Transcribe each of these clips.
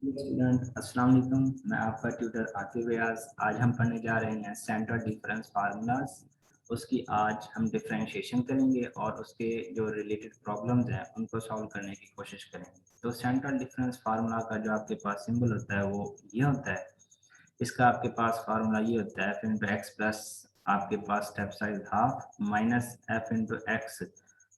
Student अस्सलाम वालेकुम। मैं आपका ट्यूटर आकिब रियाज। आज हम पढ़ने जा रहे हैं सेंट्रल डिफरेंस फार्मूलाज। उसकी आज हम डिफरेंशिएशन करेंगे और उसके जो रिलेटेड प्रॉब्लम्स हैं उनको सॉल्व करने की कोशिश करेंगे। तो सेंट्रल डिफरेंस फार्मूला का जो आपके पास सिंबल होता है वो ये होता है। इसका आपके पास फार्मूला ये होता है एफ इंटू एक्स प्लस आपके पास step size half minus f into x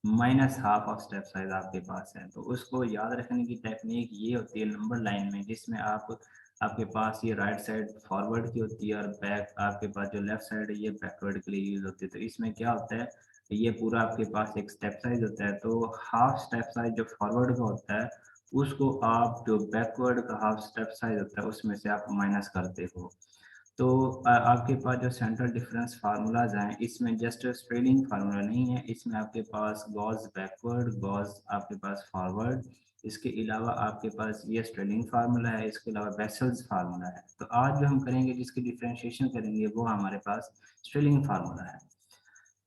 minus half of step size आपके पास है। तो उसको याद रखने की टेक्निक ये होती है नंबर लाइन में, जिसमें आपके पास ये राइट साइड फॉरवर्ड की होती है और बैक आपके पास जो लेफ्ट साइड है ये बैकवर्ड के लिए यूज होती है। तो इसमें क्या होता है, ये पूरा आपके पास एक स्टेप साइज होता है। तो हाफ स्टेप साइज जो फॉरवर्ड का होता है उसको आप जो बैकवर्ड का हाफ स्टेप साइज होता है उसमें से आप माइनस करते हो। तो आपके पास जो सेंट्रल डिफरेंस फार्मूलाज हैं इसमें जस्ट स्प्रेडिंग फार्मूला नहीं है, इसमें आपके पास गॉस बैकवर्ड गॉस आपके पास फॉरवर्ड, इसके अलावा आपके पास ये स्ट्रेलिंग फार्मूला है, इसके अलावा बेसल्स फार्मूला है। तो आज जो हम करेंगे जिसकी डिफरेंशिएशन करेंगे वो हमारे पास स्ट्रेलिंग फार्मूला है।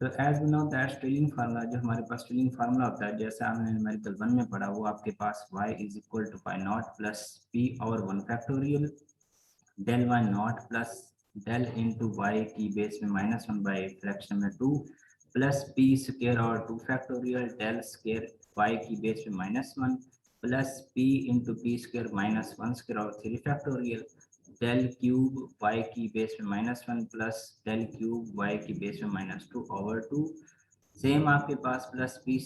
तो as we know that Stirling formula, जो हमारे पास स्ट्रेलिंग फार्मूला होता है जैसे हमने न्यूमेरिकल 1 में पढ़ा, वो आपके पास y is equal to pi naught plus p और 1 factorial del y naught plus del into y की बेस में माइनस वन बाई फ्रैक्शन में टू प्लस पी स्केयर और two factorial del square y की बेस में minus one plus p into p square minus one square और three factorial del cube y की base में minus one plus del cube y की base में minus two over two. Same आपके पास plus p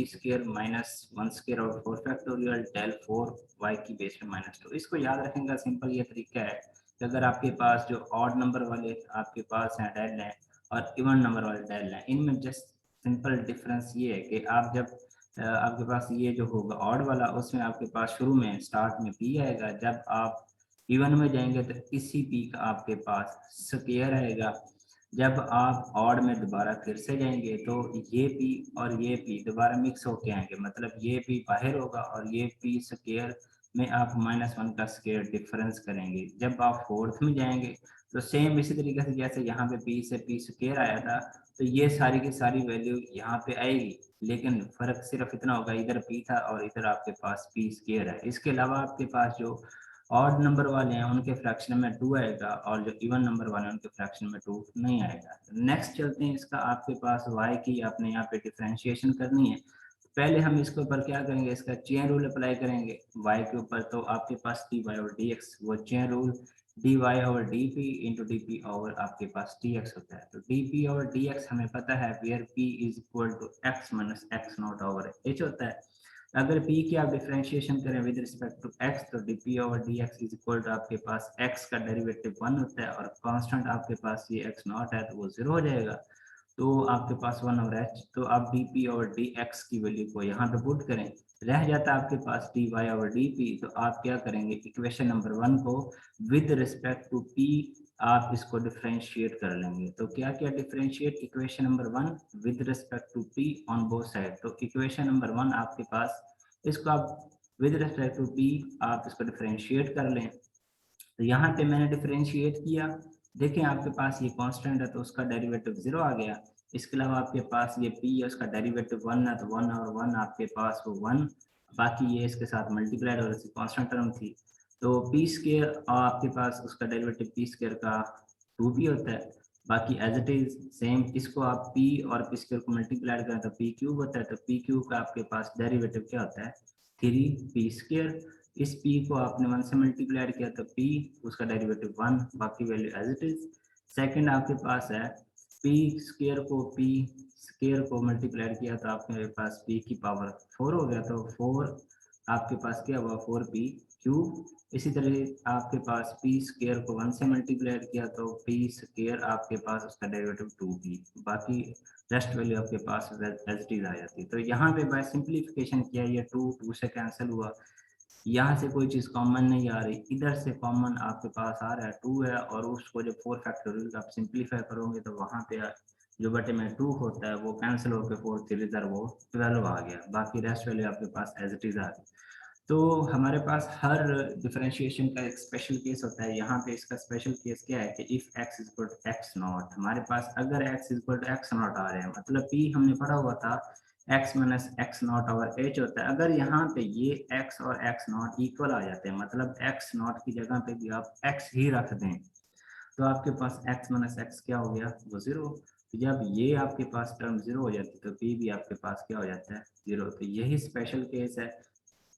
square minus one square और four factorial del four y की base में माइनस टू। इसको याद रखने का सिंपल ये तरीका है कि अगर आपके पास जो ऑड नंबर वाले आपके पास हैं डेल हैं और इवन नंबर वाले डेल हैं, इनमें जस्ट सिंपल डिफरेंस ये है कि आप जब आपके पास ये जो होगा ऑड वाला उसमें आपके पास शुरू में स्टार्ट में पी आएगा, जब आप इवन में जाएंगे तो इसी पी का आपके पास स्केयर आएगा। जब आप ऑड में दोबारा फिर से जाएंगे तो ये पी और ये पी दोबारा मिक्स होके आएंगे, मतलब ये पी बाहर होगा और ये पी स्केयर में आप माइनस वन का स्केयर डिफरेंस करेंगे। जब आप फोर्थ में जाएंगे तो सेम इसी तरीके से जैसे यहाँ पे पी से पी स्केयर आया था तो ये सारी की सारी वैल्यू यहाँ पे आएगी, लेकिन फर्क सिर्फ इतना होगा इधर पी था और इधर आपके पास पी स्केयर है। इसके अलावा आपके पास जो ऑड नंबर वाले हैं उनके फ्रैक्शन में टू आएगा और जो इवन नंबर वाले हैं उनके फ्रैक्शन में टू नहीं आएगा। नेक्स्ट चलते हैं, इसका आपके पास y की आपने यहाँ पे डिफरेंशिएशन करनी है। पहले हम इसके ऊपर क्या करेंगे, इसका चेन रूल अप्लाई करेंगे y के ऊपर। तो आपके पास dy और dx, वो chain rule dy over dp into dp over आपके पास dx होता है। तो dp ओवर dx हमें पता है where p is equal to x minus x not over h होता है। अगर p की आप डिफरेंशिएशन करें विद रिस्पेक्ट टू x तो dp over dx is equal to आपके पास x का डेरिवेटिव 1 होता है और कांस्टेंट आपके पास ये x नॉट है तो वो 0 हो जाएगा। तो आपके पास 1 ओवर h, तो आप dp ओवर dx की वैल्यू को यहाँ पे पुट करें, रह जाता है आपके पास dy ओवर dp। तो आप क्या करेंगे, इक्वेशन नंबर 1 को विद रिस्पेक्ट टू p आप इसको डिफरेंशिएट कर लेंगे। तो क्या क्या differentiate, equation number 1 with respect to p on both side. तो इक्वेशन नंबर 1 आपके पास, इसको आप विद रिस्पेक्ट टू p आप इसको डिफरेंशिएट कर लें। तो यहाँ पे मैंने डिफरेंशिएट किया, देखें आपके पास ये कांस्टेंट है तो उसका डेरिवेटिव 0 आ गया। इसके अलावा आपके पास ये p है उसका डेरिवेटिव 1 है तो 1 और 1 आपके पास वो 1, बाकी ये इसके साथ मल्टीप्लाइड और इसकी कांस्टेंट टर्म थी। तो पी स्केयर आपके पास उसका डेरिवेटिव पी स्केयर का 2p होता है। बाकी एज इट इज सेम, इसको आप p और पी स्केयर को मल्टीप्लाइड करें तो p क्यूब होता है। तो p क्यूब का आपके पास डेरिवेटिव क्या होता है, 3p स्केयर। इस p को आपने 1 से मल्टीप्लाइड किया तो p उसका डेरिवेटिव 1, बाकी value as it is. Second आपके पास है p स्केयर को मल्टीप्लाइड किया तो आपके पास p की पावर 4 हो गया, तो 4 आपके पास क्या हुआ 4p क्यूब। इसी तरह आपके पास p स्केयर को 1 से मल्टीप्लाइड किया तो p स्केयर आपके पास उसका डेरिवेटिव 2p, बाकी रेस्ट वैल्यू आपके पास एज इट इज आ जाती है। तो यहाँ पे बाय सिंप्लीफिकेशन किया, ये 2 से कैंसिल हुआ, यहाँ से कोई चीज़ कॉमन नहीं आ रही, इधर से कॉमन आपके पास आ रहा है 2 है, और उसको जब 4 फैक्टोरियल आप सिंप्लीफाई करोगे तो वहाँ पे जो बटे में 2 होता है वो कैंसिल होकर 4 3 इधर वो 12 आ गया, बाकी रेस्ट वैल्यू आपके पास एज इट इज आ गई। तो हमारे पास हर डिफरेंशिएशन का एक स्पेशल केस होता है। यहाँ पे इसका स्पेशल केस क्या है कि if x is equal to x naught, हमारे पास अगर x is equal to x naught आ रहे हैं, मतलब p हमने पढ़ा हुआ था x minus x not over h होता है। अगर यहाँ पे ये x और x नॉट इक्वल आ जाते हैं, मतलब x नॉट की जगह पे भी आप x ही रख दें, तो आपके पास x माइनस एक्स क्या हो गया, वो जीरो। तो जब ये आपके पास टर्म जीरो हो जाती है तो p भी आपके पास क्या हो जाता है, जीरो। तो यही स्पेशल केस है,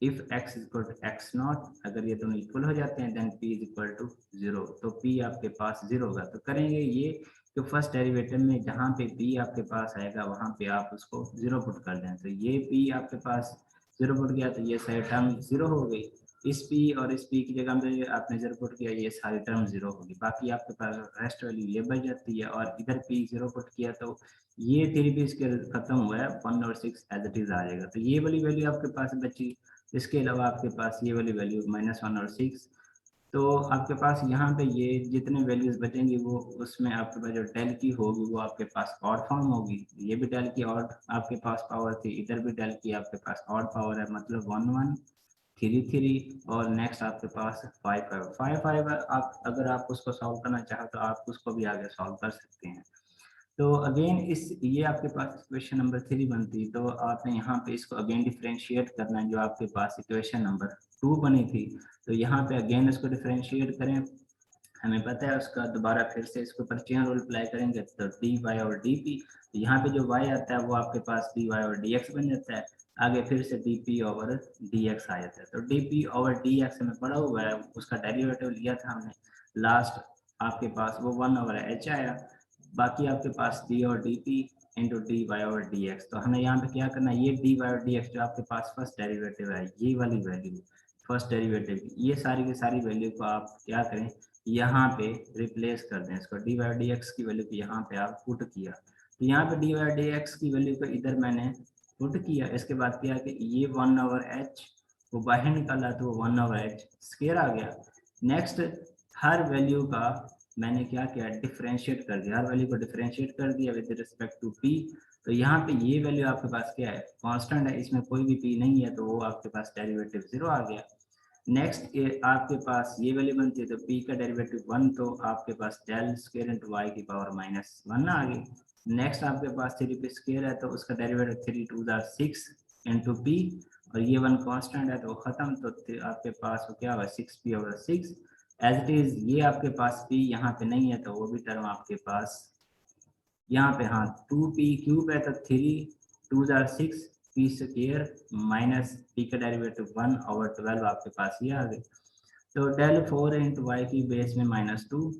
if x equal to x not, अगर ये दोनों इक्वल हो जाते हैं then p is equal to zero, तो p आपके पास जीरो होगा। तो करेंगे ये कि फर्स्ट डेरिवेटिव में जहाँ पे p आपके पास आएगा वहाँ पे आप उसको जीरो पुट कर दें, तो ये p आपके पास जीरो पुट गया, तो ये सारी टर्म जीरो हो गई। इस p और इस p की जगह पे आपने जीरो पुट किया, ये सारी टर्म जीरो होगी, बाकी आपके पास रेस्ट वैल्यू ये बच जाती है। और इधर p जीरो पुट किया तो ये थ्री भी इसके खत्म हुआ है, 1 और 6 एज इट इज आ जाएगा, तो ये वाली वैल्यू आपके पास बची। इसके अलावा आपके पास ये वाली वैल्यू -1 और 6, तो आपके पास यहाँ पे ये जितने वैल्यूज बचेंगी वो उसमें आपके पास जो डेल की होगी वो आपके पास ऑड फॉर्म होगी। ये भी डेल की ऑड आपके पास पावर थी, इधर भी डेल की आपके पास ऑड पावर है, मतलब 1 1 3 3, और नेक्स्ट आपके पास 5 5 5 5। आप अगर आप उसको सॉल्व करना चाहो तो आप उसको भी आगे सॉल्व कर सकते हैं। तो अगेन इस ये आपके पास इक्वेशन नंबर 3 बनती, तो आपने यहाँ पे इसको अगेन डिफरेंशिएट करना है, जो आपके पास इक्वेशन नंबर 2 बनी थी, तो यहाँ पे अगेन इसको डिफरेंशिएट करें। हमें पता है उसका दोबारा फिर से इसके ऊपर चेन रूल अप्लाई करेंगे, तो डी वाई और डी पी, तो यहाँ पे जो वाई आता है वो आपके पास डी वाई और डी एक्स बन जाता है, आगे फिर से d p over d x आ जाता है। तो d p over d x में पड़ा हुआ है, उसका डेरिवेटिव लिया था हमने लास्ट, आपके पास वो 1 ओवर एच आया, बाकी आपके पास डी और d p into d y और डी एक्स। तो हमें यहाँ पे क्या करना है, ये डी वाई और डी एक्स जो आपके पास फर्स्ट डेरिवेटिव है, ये वाली वैल्यू फर्स्ट डेरिवेटिव, ये सारी की सारी वैल्यू को आप क्या करें, यहाँ पे रिप्लेस कर दें, इसको डी वाई डी एक्स की वैल्यू को यहाँ पे आप पुट किया, तो यहाँ पे डी वाई डी एक्स की वैल्यू को इधर मैंने पुट किया। इसके बाद क्या कि ये 1 ओवर एच वो बाहर निकाला तो 1 ओवर एच स्क्वायर आ गया। नेक्स्ट हर वैल्यू का मैंने क्या किया, डिफरेंशिएट कर दिया, हर वैल्यू को डिफरेंशिएट कर दिया विद रिस्पेक्ट टू पी। तो यहाँ पे ये वैल्यू आपके पास क्या है, कांस्टेंट है, इसमें कोई भी पी नहीं है, तो वो आपके पास डेरिवेटिव जीरो आ गया। नेक्स्ट आपके पास ये वैल्यू बनती है, तो p का डेरिवेटिव 1, तो आपके पास डेल स्क्वायर इंटू वाई की पावर -1 आ गई। नेक्स्ट आपके पास 3p स्क्वायर है, तो उसका डेरिवेटिव 3 2 6 इंटू पी, और ये 1 कांस्टेंट है तो वो खत्म, तो आपके पास वो क्या हुआ 6p over 6 as it is. ये आपके पास p यहाँ पे नहीं है, तो वो भी टर्म आपके पास यहाँ पे, हाँ 2p क्यूब है, तो 3 2 6 p स्क्वायर माइनस p का डेरिवेटिव 1 ओवर 12 आपके पास ये आ गई। तो डेल 4 इंटू वाई की बेस में -2,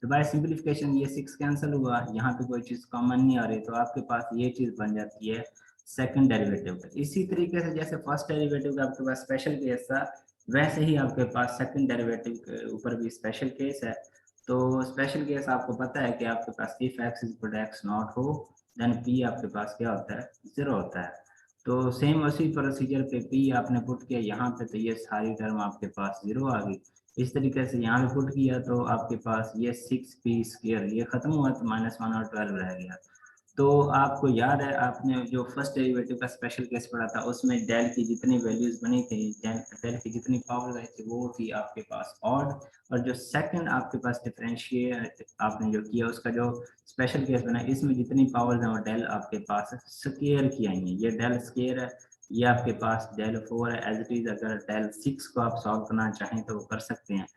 तो बाय सिंप्लीफिकेशन ये 6 कैंसिल हुआ, यहाँ पे कोई चीज़ कॉमन नहीं आ रही, तो आपके पास ये चीज़ बन जाती है सेकंड डेरिवेटिव का। इसी तरीके से जैसे फर्स्ट डेरिवेटिव का आपके पास स्पेशल केस था, वैसे ही आपके पास सेकंड डेरिवेटिव के ऊपर भी स्पेशल केस है। तो स्पेशल केस आपको पता है कि आपके पास if x equal to x naught हो देन पी आपके पास क्या होता है, जीरो होता है। तो सेम उसी प्रोसीजर पे पी आपने पुट किया यहाँ पे, तो ये सारी टर्म आपके पास जीरो आ गई। इस तरीके से यहाँ पे पुट किया तो आपके पास ये 6p स्क्वायर ये खत्म हुआ, तो -1 और 12 रह गया। तो आपको याद है आपने जो फर्स्ट डेरिवेटिव का स्पेशल केस पढ़ा था, उसमें डेल की जितनी वैल्यूज बनी थी, डेल की जितनी पावर आई थी वो थी आपके पास ऑड, और जो सेकंड आपके पास डिफरेंशिएट आपने जो किया उसका जो स्पेशल केस बना, इसमें जितनी पावर्स हैं वो डेल आपके पास स्क्वायर की आई हैं, ये डेल स्क्वायर है, ये आपके पास डेल 4 है एज इट इज। अगर डेल 6 को आप सॉल्व करना चाहें तो वो कर सकते हैं।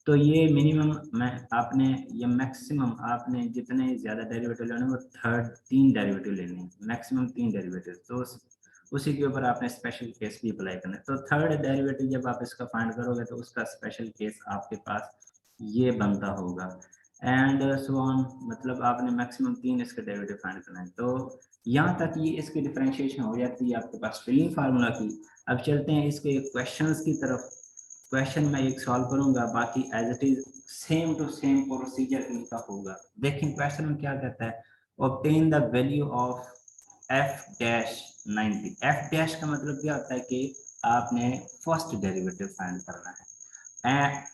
तो ये मिनिमम मैं आपने ये मैक्सिमम आपने जितने ज़्यादा डेरिवेटिव लेने वो थर्ड 3 डेरिवेटिव लेने हैं, मैक्सिमम 3 डेरिवेटिव, तो उसी के ऊपर आपने स्पेशल केस भी अप्लाई करना है। तो थर्ड डेरिवेटिव जब आप इसका फाइंड करोगे तो उसका स्पेशल केस आपके पास ये बनता होगा एंड सो ऑन, मतलब आपने मैक्सिमम 3 इसके डेरिवेटिव फाइंड करना है। तो यहाँ तक ये इसकी डिफरेंशिएशन हो जाती है आपके पास स्ट्रिंग फार्मूला की। अब चलते हैं इसके क्वेश्चंस की तरफ। क्वेश्चन मैं एक सॉल्व करूंगा, बाकी as it is same to same procedure इनका होगा। देखें क्वेश्चन में क्या कहता है, obtain the value of f dash 90। F dash का मतलब क्या होता है कि आपने फर्स्ट डेरिवेटिव फाइंड करना है।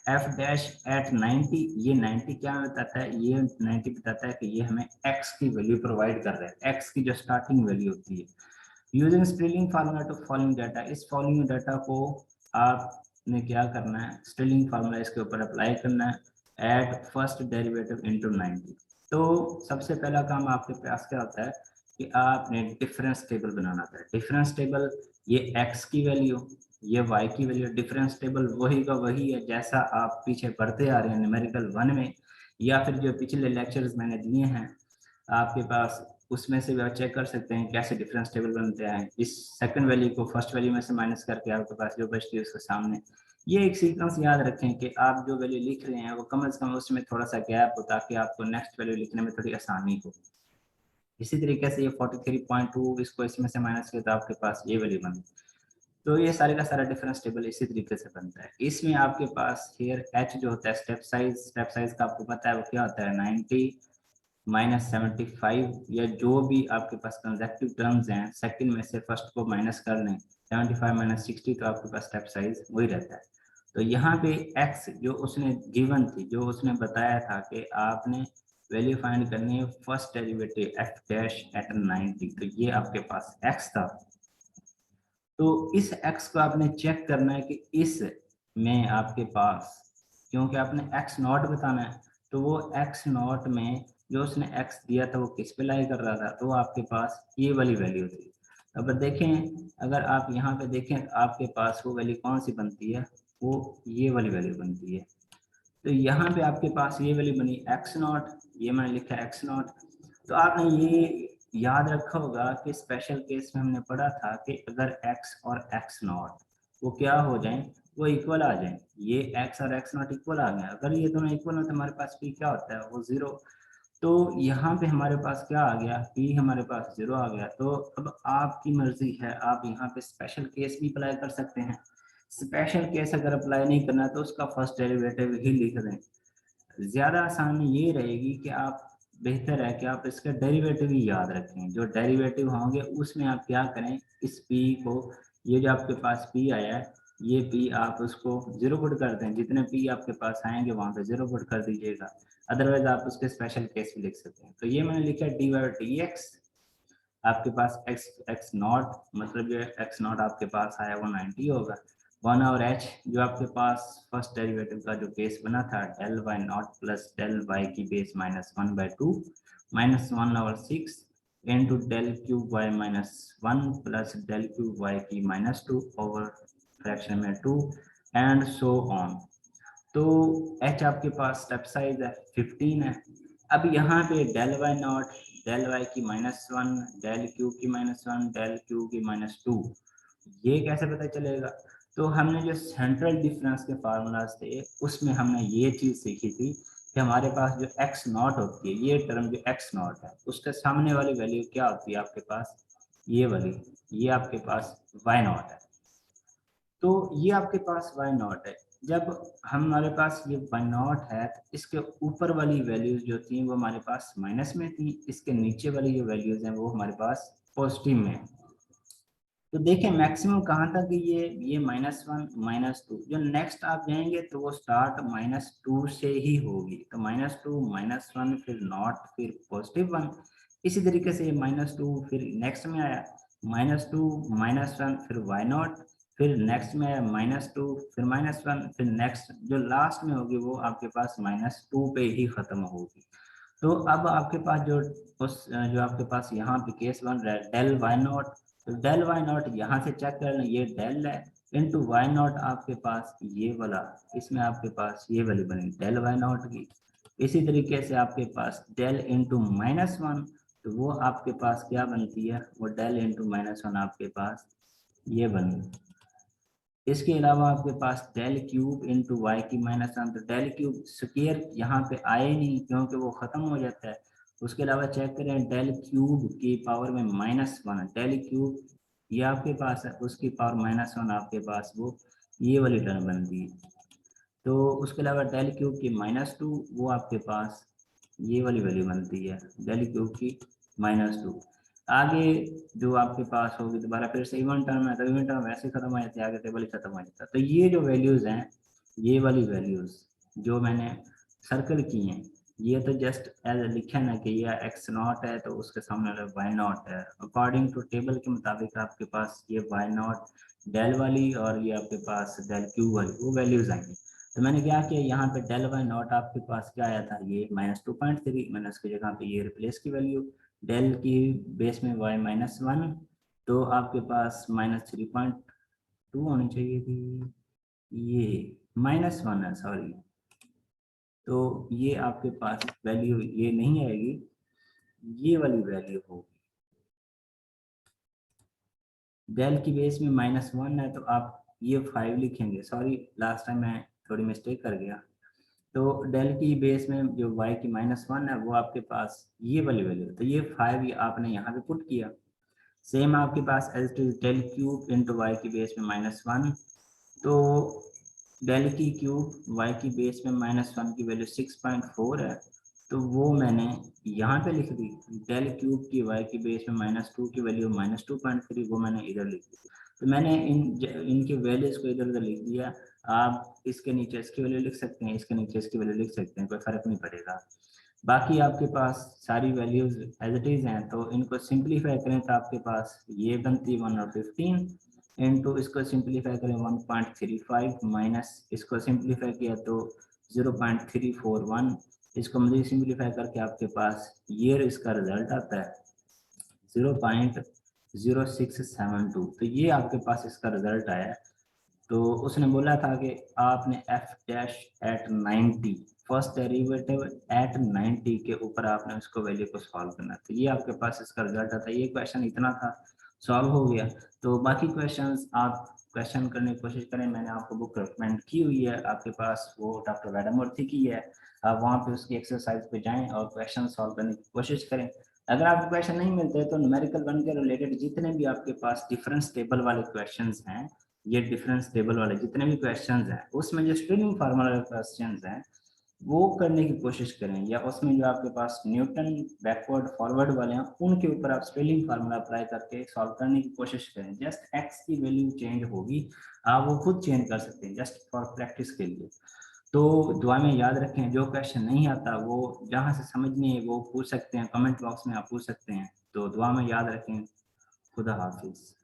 एफ डैश एट 90, ये 90 क्या बताता है, ये 90 बताता है कि ये हमें x की वैल्यू प्रोवाइड कर रहा है, x की जो स्टार्टिंग वैल्यू होती है। Using string formula to following data, इस फॉलोइंग डाटा को आपने क्या करना है, स्ट्रिंग फार्मूला इसके ऊपर अप्लाई करना है एट फर्स्ट डेरिवेटिव इनटू 90। तो सबसे पहला काम आपके पास क्या होता है कि आपने डिफरेंस टेबल बनाना था। डिफरेंस टेबल ये x की वैल्यू, ये y की वैल्यू, डिफरेंस टेबल वही का वही है जैसा आप पीछे पढ़ते आ रहे हैं न्यूमेरिकल 1 में, या फिर जो पिछले लेक्चर्स मैंने दिए हैं आपके पास, उसमें से भी आप चेक कर सकते हैं कैसे डिफरेंस टेबल बनते हैं। इस सेकंड वैल्यू को फर्स्ट वैल्यू में से माइनस करके आपके पास जो बचती है उसके सामने, ये एक सीक्वेंस याद रखें कि आप जो वैल्यू लिख रहे हैं वो कम से कम उसमें थोड़ा सा गैप हो ताकि आपको नेक्स्ट वैल्यू लिखने में थोड़ी आसानी हो। इसी तरीके से ये 43.2 इसको इसमें से माइनस किया तो आपके पास ये वैल्यू बनी। तो ये सारे का सारा डिफरेंस टेबल इसी तरीके से बनता है। इसमें आपके पास हेयर एच जो होता है स्टेप साइज का आपको पता है वो क्या होता है 90 माइनस 75, या जो भी आपके पास कंसेक्टिव टर्म्स हैं सेकंड में से फर्स्ट को माइनस कर लें 75 माइनस 60 तो आपके पास स्टेप साइज वही रहता है। तो यहाँ पे x जो उसने गिवन थी, जो उसने बताया था कि आपने वैल्यू फाइंड करनी है first derivative f dash at 90, तो ये आपके पास x था। तो इस x को आपने चेक करना है कि इस में आपके पास, क्योंकि आपने x नॉट बताना है, तो वो x नॉट में जो उसने x दिया था वो किस पे लाई कर रहा था, तो आपके पास ये वाली वैल्यू थी। अब देखें, अगर आप यहाँ पे देखें तो आपके पास वो वैल्यू कौन सी बनती है, वो ये वाली वैल्यू बनती है। तो यहाँ पे आपके पास ये वैल्यू बनी x नॉट, ये मैंने लिखा x नॉट। तो आपने ये याद रखा होगा कि स्पेशल केस में हमने पढ़ा था कि अगर x और x नॉट वो क्या हो जाए, वो इक्वल आ जाए, ये x और x नॉट इक्वल आ गए, अगर ये दोनों इक्वल हो तो हमारे पास p क्या होता है, वो 0। तो यहाँ पे हमारे पास क्या आ गया, p हमारे पास 0 आ गया। तो अब आपकी मर्जी है, आप यहाँ पे स्पेशल केस भी अप्लाई कर सकते हैं। स्पेशल केस अगर अप्लाई नहीं करना तो उसका फर्स्ट डेरिवेटिव ही लिख दें। ज्यादा आसानी ये रहेगी कि आप, बेहतर है कि आप इसके डेरिवेटिव ही याद रखें। जो डेरिवेटिव होंगे उसमें आप क्या करें, इस p को, ये जो आपके पास p आया है, ये p आप उसको 0 पुट कर दें, जितने p आपके पास आएंगे वहां पे 0 पुट कर दीजिएगा, अदरवाइज आप उसके स्पेशल केस भी लिख सकते हैं। तो ये मैंने लिखा डी बाई डी एक्स, आपके पास x नॉट, मतलब जो x नॉट आपके पास आया वो 90 होगा, 1 और h जो आपके पास फर्स्ट डेरिवेटिव का जो केस बना था del y naught plus del y की बेस माइनस 1/2 माइनस 1 और 6 into del cube y minus 1 plus del cube y की माइनस 2 ओवर फ्रैक्शन में 2 एंड सो ऑन। तो h आपके पास स्टेप साइज है 15 है। अब यहाँ पे del y naught, del y की -1, डेल क्यू की -1, डेल क्यू की -2, ये कैसे पता चलेगा। तो हमने जो सेंट्रल डिफरेंस के फार्मूलाज थे उसमें हमने ये चीज सीखी थी कि हमारे पास जो x नॉट होती है, ये टर्म जो x नॉट है उसके सामने वाली वैल्यू क्या होती है आपके पास, ये वाली, ये आपके पास y नॉट है। तो ये आपके पास y नॉट है। जब हमारे पास ये y नॉट है तो इसके ऊपर वाली वैल्यूज जो थी वो हमारे पास माइनस में थी, इसके नीचे वाली जो वैल्यूज हैं वो हमारे पास पॉजिटिव में। तो देखें मैक्सिमम कहाँ तक ये -1 -2, जो नेक्स्ट आप जाएंगे तो वो स्टार्ट -2 से ही होगी, तो -2 -1 फिर नॉट फिर +1। इसी तरीके से ये -2 फिर नेक्स्ट में आया -2 -1 फिर y नॉट, फिर नेक्स्ट में आया -2 फिर -1, फिर नेक्स्ट जो लास्ट में होगी वो आपके पास -2 पे ही खत्म होगी। तो अब आपके पास जो आपके पास यहाँ पे केस बन रहा है डेल वाई नॉट, तो डेल वाई नॉट यहाँ से चेक कर लें, ये डेल है इंटू वाई नॉट आपके पास ये वाला, इसमें आपके पास ये वाली बनी डेल वाई नॉट की। इसी तरीके से आपके पास डेल इंटू -1, तो वो आपके पास क्या बनती है, वो डेल इंटू -1 आपके पास ये बनी। इसके अलावा आपके पास डेल क्यूब इंटू वाई की -1, तो डेल क्यूब स्क्वायर यहाँ पे आए नहीं क्योंकि वो ख़त्म हो जाता है। उसके अलावा चेक करें डेल क्यूब की पावर में -1, डेल क्यूब ये आपके पास है, उसकी पावर -1 आपके पास वो ये वाली टर्म बनती है। तो उसके अलावा डेल क्यूब की -2 वो आपके पास ये वाली वैल्यू बनती है डेल क्यूब की -2। आगे जो आपके पास होगी दोबारा फिर से इवन टर्म है, तो इवन टर्म वैसे खत्म हो जाती है, आगे टेबल ही खत्म हो जाता है। तो ये जो वैल्यूज हैं, ये वाली वैल्यूज जो मैंने सर्कल की हैं, ये तो जस्ट एज लिखा ना कि ये x नॉट है तो उसके सामने वाला y नॉट है। अकॉर्डिंग टू टेबल के मुताबिक आपके पास ये y नॉट डेल वाली और ये आपके पास डेल क्यू वाली वो वैल्यूज आएंगी। तो मैंने क्या किया, यहाँ पे डेल वाई नॉट आपके पास क्या आया था, ये -2.3, मैंने उसकी जगह पे ये रिप्लेस की वैल्यू डेल की बेस में y -1, तो आपके पास -3.2 होनी चाहिए थी, ये -1 है, सॉरी। तो ये आपके पास वैल्यू ये नहीं आएगी, ये वाली वैल्यू होगी। डेल की बेस में -1 है तो आप ये 5 लिखेंगे, सॉरी लास्ट टाइम मैं थोड़ी मिस्टेक कर गया। तो डेल की बेस में जो y की -1 है वो आपके पास ये वाली वैल्यू है, तो ये 5 आपने यहाँ पे पुट किया। सेम आपके पास as it is del cube into y की बेस में -1, तो डेल की क्यूब y की बेस में -1 की वैल्यू 6.4 है, तो वो मैंने यहाँ पे लिख दी। डेल क्यूब की y की बेस में -2 की वैल्यू -2.3, वो मैंने इधर लिख दी। तो मैंने इनके वैल्यूज को इधर उधर लिख दिया। आप इसके नीचे इसकी वैल्यू लिख सकते हैं, इसके नीचे इसकी वैल्यू लिख सकते हैं, कोई फर्क नहीं पड़ेगा। बाकी आपके पास सारी वैल्यूज एज इट इज हैं, तो इनको सिंप्लीफाई करें तो आपके पास ये बनती है 1 और 15 इंटू इसको सिंप्लीफाई करें 1.35 माइनस इसको सिंप्लीफाई किया तो 0.341, इसको मजीद सिंप्लीफाई करके आपके पास ये इसका रिजल्ट आता है 0.0672। तो ये आपके पास इसका रिजल्ट आया। तो उसने बोला था कि आपने f dash at 90 first derivative at 90 के ऊपर आपने उसको वैल्यू को सॉल्व करना, तो ये आपके पास इसका रिजल्ट आता है। ये क्वेश्चन इतना था, सॉल्व हो गया। तो बाकी क्वेश्चंस आप क्वेश्चन करने की कोशिश करें, मैंने आपको बुक रिकमेंड की हुई है आपके पास, वो डॉक्टर वैडमूर्ति की है। आप वहाँ पे उसकी एक्सरसाइज पे जाएं और क्वेश्चन सॉल्व करने की कोशिश करें। अगर आपको क्वेश्चन नहीं मिलते तो न्यूमेरिकल 1 के रिलेटेड जितने भी आपके पास डिफरेंस टेबल वाले क्वेश्चंस हैं, ये डिफरेंस टेबल वाले जितने भी क्वेश्चंस हैं, उसमें जो स्ट्रिंग फार्मूला क्वेश्चंस हैं वो करने की कोशिश करें, या उसमें जो आपके पास न्यूटन बैकवर्ड फॉरवर्ड वाले हैं उनके ऊपर आप स्पेलिंग फार्मूला अप्लाई करके सॉल्व करने की कोशिश करें। जस्ट एक्स की वैल्यू चेंज होगी, आप वो खुद चेंज कर सकते हैं जस्ट फॉर प्रैक्टिस के लिए। तो दुआ में याद रखें, जो क्वेश्चन नहीं आता वो जहाँ से समझ नहीं है वो पूछ सकते हैं, कमेंट बॉक्स में आप पूछ सकते हैं। तो दुआ में याद रखें। खुदा हाफिज।